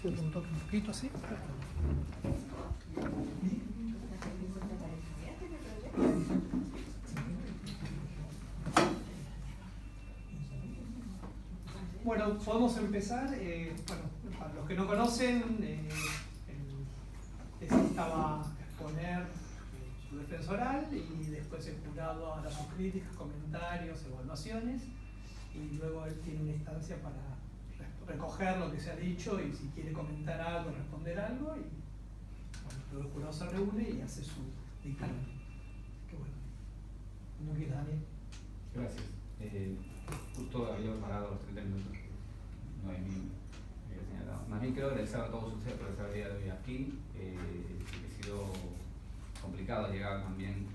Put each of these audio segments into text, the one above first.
Yo con un toque un poquito así. Bueno, podemos empezar. Bueno, para los que no conocen, necesitaba exponer su defensa oral y después el jurado hará sus críticas, comentarios, evaluaciones y luego él tiene una instancia para recoger lo que se ha dicho y si quiere comentar algo, responder algo y bueno, luego el jurado se reúne y hace su dictamen. Qué bueno. ¿Cómo quieres, Daniel? Gracias. Justo había parado los 30 minutos que no hay ni señalado. Más bien quiero agradecer a todos ustedes por estar el día de hoy aquí. Ha sido complicado llegar también.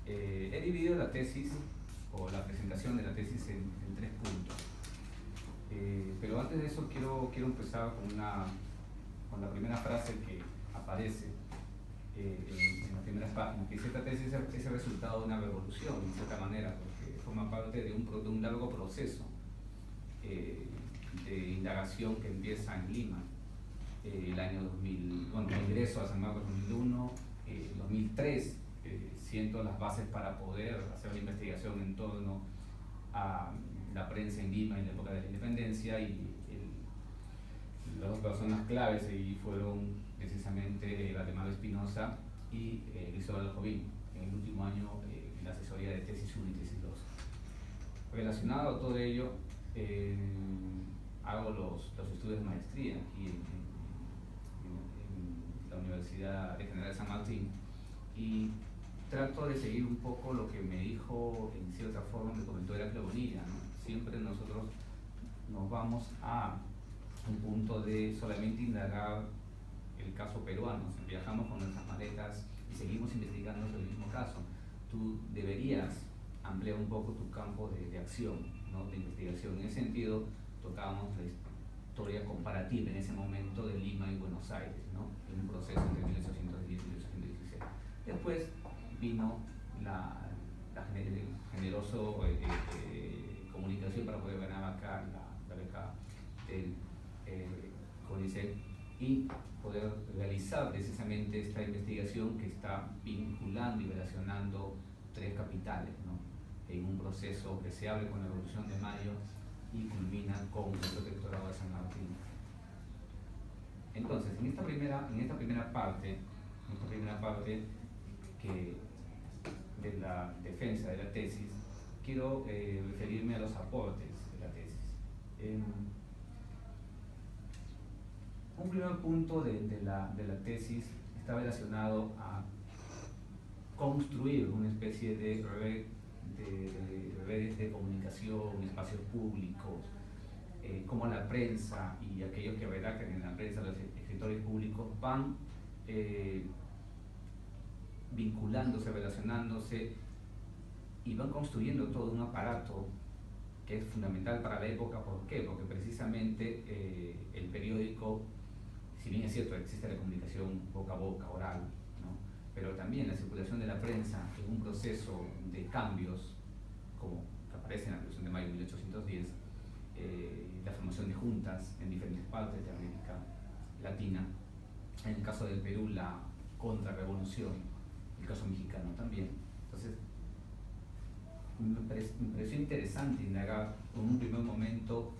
He dividido la tesis o la presentación de la tesis en 3 puntos. Pero antes de eso quiero empezar con la primera frase que aparece en las primeras páginas, que esta tesis es el resultado de una revolución, en cierta manera, porque forma parte de un largo proceso de indagación que empieza en Lima, el año 2000, bueno, el ingreso a San Marcos 2001, 2003, siento las bases para poder hacer una investigación en torno a la prensa en Lima en la época de la independencia y las 2 personas claves ahí fueron precisamente Valdemar Espinosa y Cristóbal Jobim, en el último año en la asesoría de tesis 1 y tesis 2. Relacionado a todo ello, hago los estudios de maestría aquí en la Universidad Regional de San Martín y trato de seguir un poco lo que me dijo, en cierta forma, me comentó Heraclio Bonilla, ¿no? Siempre nosotros nos vamos a un punto de solamente indagar el caso peruano, o sea, viajamos con nuestras maletas y seguimos investigando sobre el mismo caso. Tú deberías ampliar un poco tu campo de acción, ¿no? De investigación. En ese sentido, tocábamos la historia comparativa en ese momento de Lima y Buenos Aires, ¿no? En un proceso entre 1810 y 1816. Después vino la generoso comunicación para poder ganar acá la beca del CONICET y poder realizar precisamente esta investigación que está vinculando y relacionando 3 capitales, ¿no? En un proceso que se abre con la Revolución de Mayo y culmina con el protectorado de San Martín. Entonces, en esta primera parte que de la defensa de la tesis, quiero referirme a los aportes de la tesis. Un primer punto de la tesis está relacionado a construir una especie de redes de comunicación, espacios públicos, como la prensa y aquellos que redactan en la prensa, los escritores públicos, van vinculándose, relacionándose y van construyendo todo un aparato que es fundamental para la época. ¿Por qué? Porque precisamente el periódico, si bien es cierto, existe la comunicación boca a boca, oral, ¿no? Pero también la circulación de la prensa en un proceso de cambios, como que aparece en la Revolución de Mayo de 1810, la formación de juntas en diferentes partes de América Latina, en el caso del Perú la contrarrevolución, el caso mexicano también. Entonces, me pareció interesante indagar en un primer momento,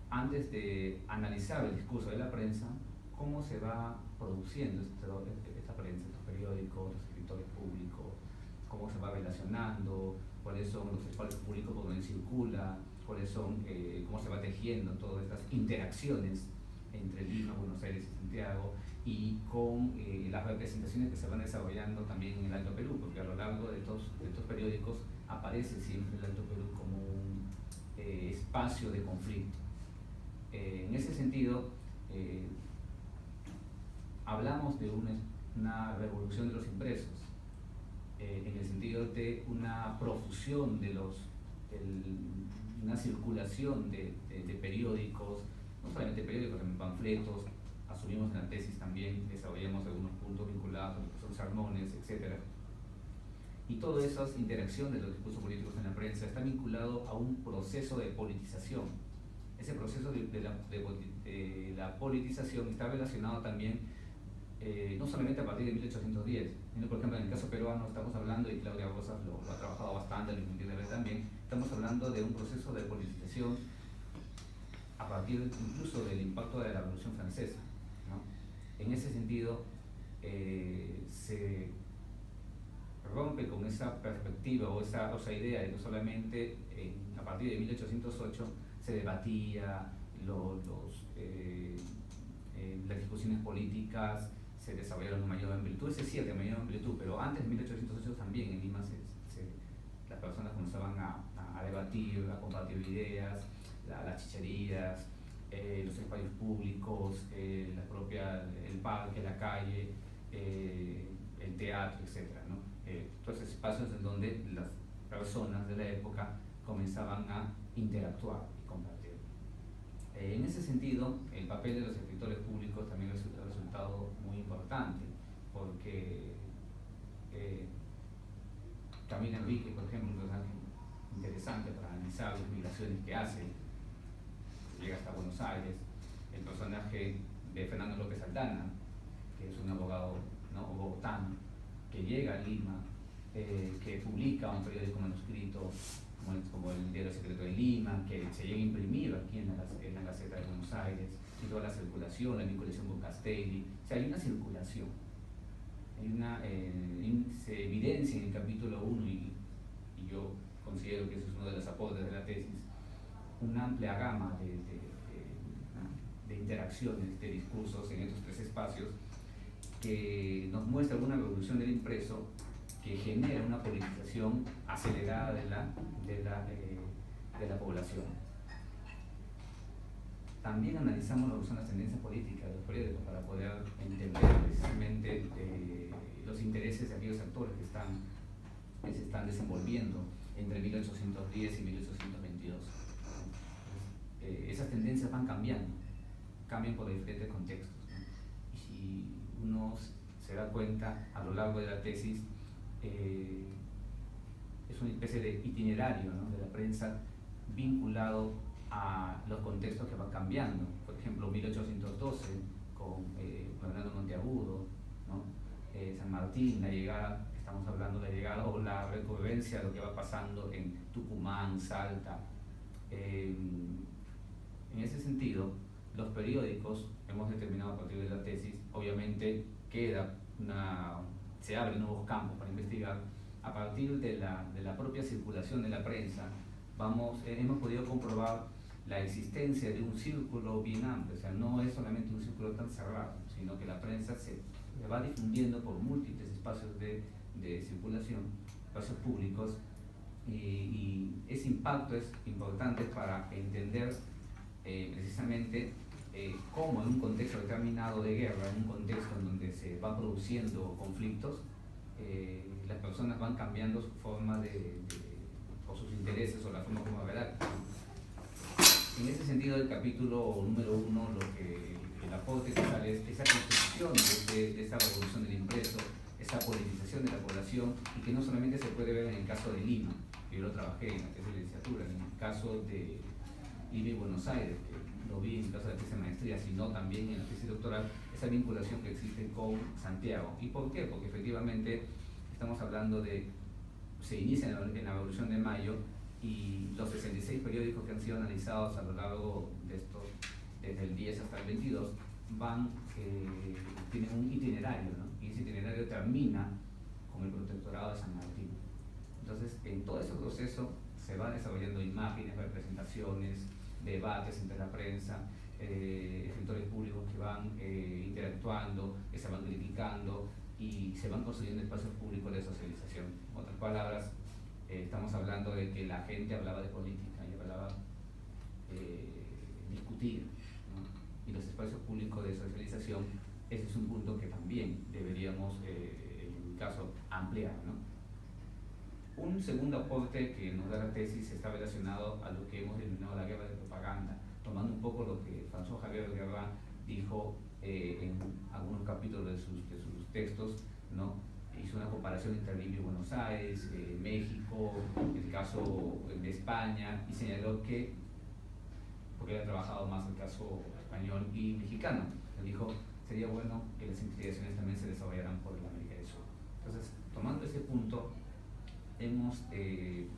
antes de analizar el discurso de la prensa, cómo se va produciendo esta prensa, estos periódicos, los escritores públicos, cómo se va relacionando, cuáles son los espacios públicos por donde circula, cuáles son, cómo se va tejiendo todas estas interacciones entre Lima, Buenos Aires y Santiago, y con las representaciones que se van desarrollando también en el Alto Perú, porque a lo largo de estos periódicos aparece siempre el Alto Perú como un espacio de conflicto. En ese sentido, hablamos de una revolución de los impresos, en el sentido de una profusión de una circulación de periódicos, no solamente periódicos, también panfletos. Asumimos en la tesis también, desarrollamos algunos puntos vinculados a lo que son sermones, etc. Y todas esas interacciones de los discursos políticos en la prensa están vinculados a un proceso de politización ese proceso de la politización está relacionado también no solamente a partir de 1810, sino por ejemplo en el caso peruano estamos hablando, y Claudia Rosas lo ha trabajado bastante, lo entiende también, estamos hablando de un proceso de politización a partir incluso del impacto de la Revolución Francesa, ¿no? En ese sentido, se rompe con esa perspectiva o esa idea de que solamente a partir de 1808 se debatía las discusiones políticas, se desarrollaron en mayor amplitud. Es cierto, en mayor amplitud, pero antes de 1808 también en Lima las personas comenzaban a debatir, a compartir ideas, las chicherías, los espacios públicos, el parque, la calle, el teatro, etc., ¿no? Todos espacios en donde las personas de la época comenzaban a interactuar y compartir. En ese sentido, el papel de los escritores públicos también ha resultado muy importante, porque Camila Enrique, por ejemplo, un personaje interesante para analizar las migraciones que hace, llega hasta Buenos Aires, el personaje de Fernando López Aldana, que es un abogado, ¿no?, bogotano, que llega a Lima, que publica un periódico manuscrito como el Diario Secreto de Lima, que se llega a imprimir aquí en la Gaceta de Buenos Aires, y toda la circulación, la vinculación con Castelli. O sea, hay una circulación, se evidencia en el capítulo 1, y yo considero que ese es uno de los aportes de la tesis, una amplia gama de interacciones, de discursos en estos tres espacios, que nos muestra una revolución del impreso que genera una politización acelerada de la población. También analizamos lo que son las tendencias políticas de los periódicos para poder entender precisamente los intereses de aquellos actores que se están desenvolviendo entre 1810 y 1822. Esas tendencias van cambian por diferentes contextos, ¿no? Y si uno se da cuenta a lo largo de la tesis, es una especie de itinerario, ¿no?, de la prensa vinculado a los contextos que van cambiando. Por ejemplo, 1812 con Fernando Monteagudo, ¿no? San Martín, la llegada, estamos hablando de la llegada o la recurrencia de lo que va pasando en Tucumán, Salta. En ese sentido, los periódicos, hemos determinado a partir de la tesis, obviamente se abren nuevos campos para investigar. A partir de la propia circulación de la prensa, hemos podido comprobar la existencia de un círculo bien amplio. O sea, no es solamente un círculo tan cerrado, sino que la prensa se va difundiendo por múltiples espacios de circulación, espacios públicos, y ese impacto es importante para entender precisamente cómo en un contexto determinado de guerra, en un contexto en donde se van produciendo conflictos, las personas van cambiando su forma o sus intereses o la forma como redactan. En ese sentido, el capítulo número 1, el aporte que sale es esa construcción de esta revolución del impreso, esa politización de la población, y que no solamente se puede ver en el caso de Lima, que yo lo trabajé en la tesis de licenciatura, en el caso de Lima y Buenos Aires, que lo vi en el caso de la tesis de maestría, sino también en la tesis doctoral, esa vinculación que existe con Santiago. ¿Y por qué? Porque efectivamente estamos hablando se inicia en la Revolución de Mayo, y los 66 periódicos que han sido analizados a lo largo de desde el 10 hasta el 22, tienen un itinerario, ¿no? Y ese itinerario termina con el protectorado de San Martín. Entonces, en todo ese proceso se van desarrollando imágenes, representaciones, debates entre la prensa, escritores públicos que van interactuando, que se van criticando, y se van construyendo espacios públicos de socialización. En otras palabras, estamos hablando de que la gente hablaba de política y hablaba discutir, ¿no? Y los espacios públicos de socialización, ese es un punto que también deberíamos, en mi caso, ampliar, ¿no? Un segundo aporte que nos da la tesis está relacionado a lo que hemos denominado la guerra de propaganda, tomando un poco lo que François Javier Guerra dijo en algunos capítulos de sus textos, ¿no? Hizo una comparación entre Lima y Buenos Aires, México, el caso de España, y señaló que porque él ha trabajado más el caso español y mexicano. Él dijo, sería bueno que las investigaciones también se desarrollaran por la América del Sur. Entonces, tomando ese punto, hemos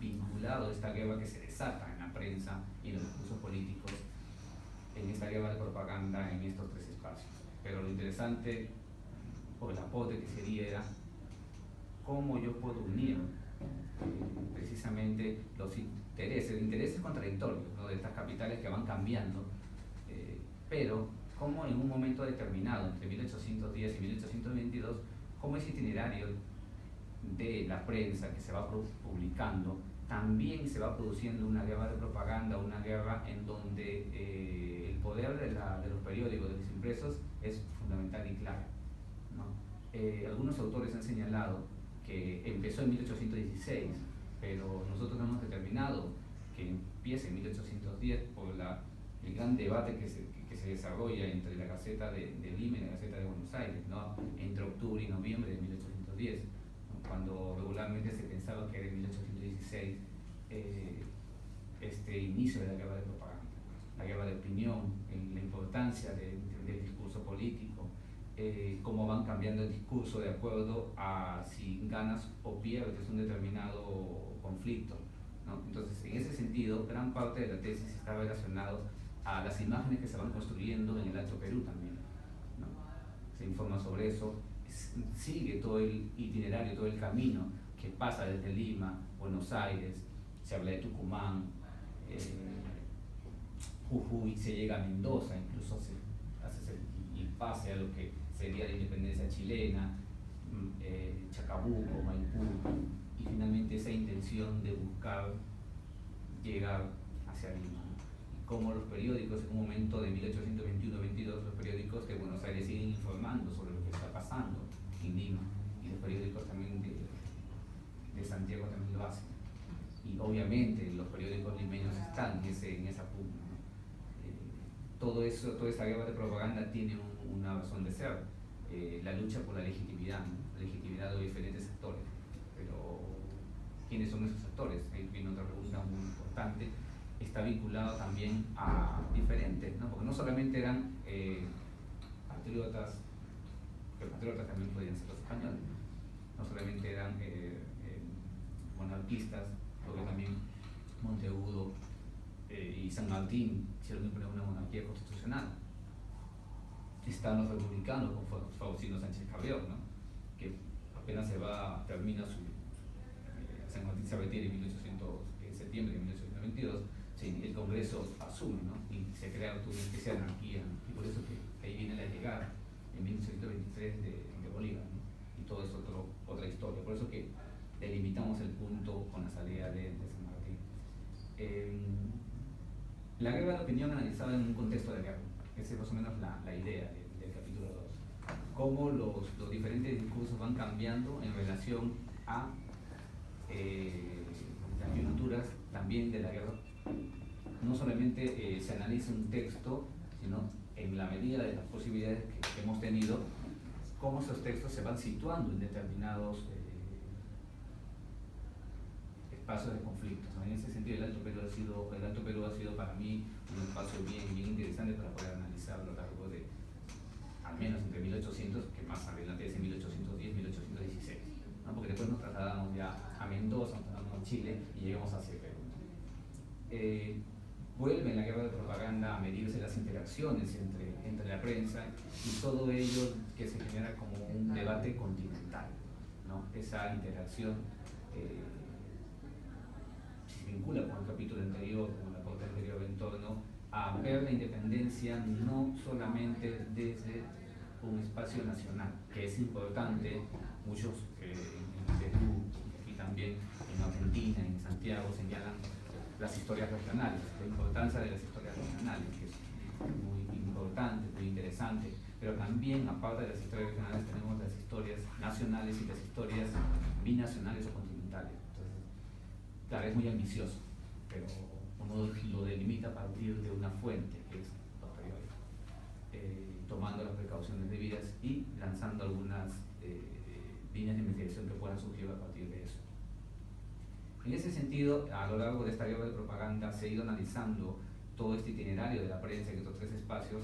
vinculado esta guerra que se desata en la prensa y en los discursos políticos, en esta guerra de propaganda en estos tres espacios. Pero lo interesante, o el aporte que sería, era cómo yo puedo unir precisamente los intereses contradictorios, ¿no?, de estas capitales que van cambiando, pero cómo en un momento determinado, entre 1810 y 1822, cómo ese itinerario de la prensa que se va publicando, también se va produciendo una guerra de propaganda, una guerra en donde el poder de los periódicos, de los impresos, es fundamental y claro, ¿no? Algunos autores han señalado que empezó en 1816, pero nosotros hemos determinado que empieza en 1810 por el gran debate que se desarrolla entre la Gaceta de Lima y la Gaceta de Buenos Aires, ¿no?, entre octubre y noviembre de 1810, ¿no?, cuando regularmente se pensaba que era en 1816 este inicio de la guerra de propaganda, la guerra de opinión, la importancia del discurso político, cómo van cambiando el discurso de acuerdo a si ganas o pierdes un determinado conflicto, ¿no? Entonces, en ese sentido, gran parte de la tesis está relacionada a las imágenes que se van construyendo en el Alto Perú también, ¿no? Se informa sobre eso, sigue todo el itinerario, todo el camino que pasa desde Lima, Buenos Aires, se habla de Tucumán, Jujuy, se llega a Mendoza, incluso hace el pase a lo que sería la independencia chilena, Chacabuco, Maipú, y finalmente esa intención de buscar llegar hacia Lima. Y como los periódicos, en un momento de 1821-22, los periódicos de Buenos Aires siguen informando sobre lo que está pasando en Lima, y los periódicos también de Santiago también lo hacen. Y obviamente los periódicos limeños están en esa punta, ¿no? Todo eso, toda esta guerra de propaganda tiene una razón de ser, la lucha por la legitimidad, ¿no?, la legitimidad de diferentes actores. Pero, ¿quiénes son esos actores? Ahí viene otra pregunta muy importante. Está vinculado también a diferentes, ¿no?, porque no solamente eran patriotas, que patriotas también podían ser los españoles, no solamente eran monarquistas, porque también Monteagudo y San Martín hicieron imponer una monarquía constitucional. Están los republicanos con Faustino Sánchez Carrió, ¿no?, que apenas termina San Martín se retira en septiembre de 1822, sí, el Congreso asume, ¿no?, y se crea una especie de anarquía, ¿no?, y por eso que ahí viene la llegada en 1823 de Bolívar, ¿no?, y todo es otra historia. Por eso que delimitamos el punto con la salida de San Martín. La guerra de opinión analizada en un contexto de guerra, esa es más o menos la idea del capítulo 2. Cómo los diferentes discursos van cambiando en relación a las coyunturas también de la guerra. No solamente se analiza un texto, sino en la medida de las posibilidades que hemos tenido, cómo esos textos se van situando en determinados espacios de conflictos, ¿no? En ese sentido, el Alto Perú ha sido para mí un espacio bien interesante para poder analizar a lo largo de, al menos entre 1800, que más adelante es en 1810, 1816, ¿no?, porque después nos trasladamos ya a Mendoza, nos trasladamos a Chile y llegamos hacia el Perú, ¿no? Vuelve en la guerra de propaganda a medirse las interacciones entre la prensa y todo ello que se genera como un debate continental, ¿no? Esa interacción se vincula con el capítulo anterior, con la pauta anterior, en torno a ver la independencia no solamente desde un espacio nacional, que es importante. Muchos en Perú y también en Argentina, en Santiago, señalan las historias regionales, la importancia de las historias regionales, que es muy importante, muy interesante, pero también, aparte de las historias regionales, tenemos las historias nacionales y las historias binacionales o continentales. Entonces, claro, es muy ambicioso, pero uno lo delimita a partir de una fuente, que es los periódicos, tomando las precauciones debidas y lanzando algunas líneas de investigación que puedan surgir a partir de eso. En ese sentido, a lo largo de esta guerra de propaganda se ha ido analizando todo este itinerario de la prensa en estos tres espacios